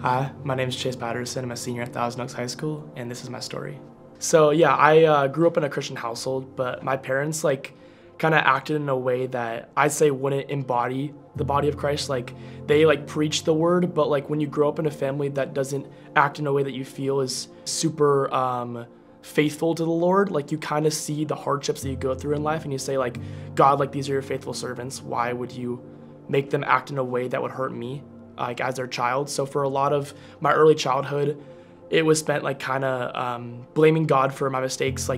Hi, my name is Chase Patterson. I'm a senior at Thousand Oaks High School, and this is my story. So yeah, I grew up in a Christian household, but my parents kind of acted in a way that I'd say wouldn't embody the body of Christ. Like they preach the word, but when you grow up in a family that doesn't act in a way that you feel is super faithful to the Lord, you kind of see the hardships that you go through in life, and you say God, these are your faithful servants. Why would you make them act in a way that would hurt me? As their child. So for a lot of my early childhood, it was spent blaming God for my mistakes,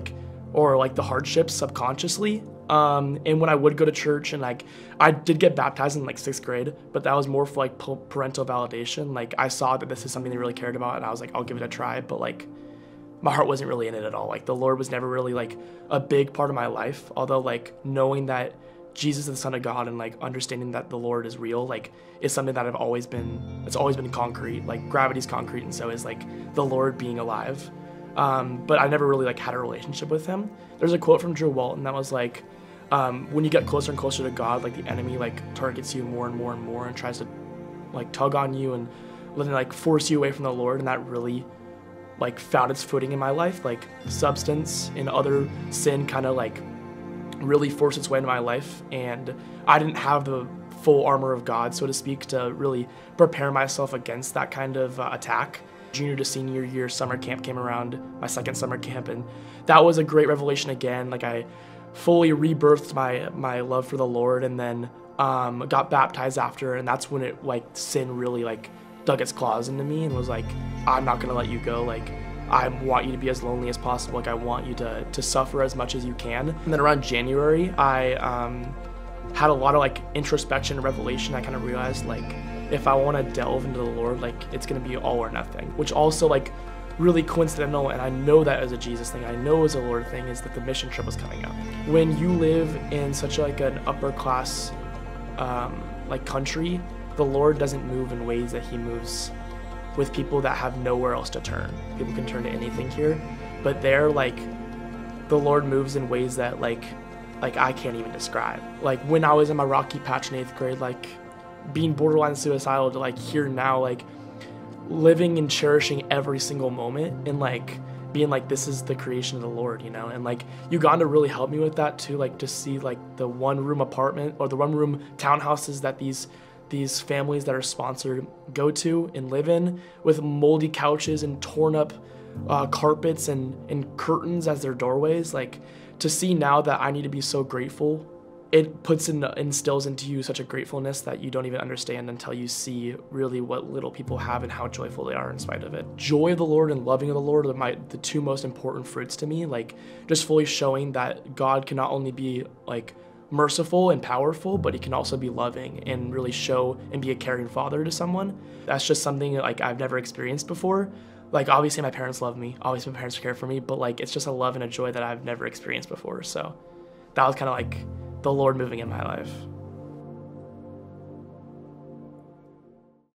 or the hardships subconsciously. And when I would go to church, and I did get baptized in 6th grade, but that was more for parental validation. I saw that this is something they really cared about, and I was I'll give it a try. But my heart wasn't really in it at all. The Lord was never really a big part of my life. Although knowing that Jesus is the Son of God and understanding that the Lord is real, is something that it's always been concrete. Gravity's concrete, and so is the Lord being alive. But I never really had a relationship with him. There's a quote from Drew Walton that was when you get closer and closer to God, the enemy targets you more and more and more and tries to tug on you and then force you away from the Lord. And that really found its footing in my life. Substance and other sin kind of really forced its way into my life, and I didn't have the full armor of God, so to speak, to really prepare myself against that kind of attack. Junior to senior year, summer camp came around, my second summer camp, and that was a great revelation again. I fully rebirthed my love for the Lord, and then got baptized after, and that's when it sin really dug its claws into me and was I'm not gonna let you go. I want you to be as lonely as possible. I want you to suffer as much as you can. And then around January, I had a lot of introspection and revelation. I kind of realized if I want to delve into the Lord, it's gonna be all or nothing. Which also really coincidental, and I know that as a Jesus thing, I know as a Lord thing, is that the mission trip was coming up. When you live in such an upper class country, the Lord doesn't move in ways that he moves with people that have nowhere else to turn. People can turn to anything here, but there, the Lord moves in ways that I can't even describe. When I was in my rocky patch in 8th grade, being borderline suicidal, to here now, living and cherishing every single moment, and being this is the creation of the Lord, and Uganda really helped me with that too, to see the one room apartment or the one room townhouses that these families that are sponsored go to and live in, with moldy couches and torn up carpets and curtains as their doorways. To see now that I need to be so grateful, it instills into you such a gratefulness that you don't even understand until you see really what little people have and how joyful they are in spite of it. Joy of the Lord and loving of the Lord are the two most important fruits to me. Just fully showing that God can not only be merciful and powerful, but he can also be loving and really show and be a caring father to someone. That's just something I've never experienced before. Obviously my parents love me, obviously my parents care for me, but it's just a love and a joy that I've never experienced before. So that was kind of the Lord moving in my life.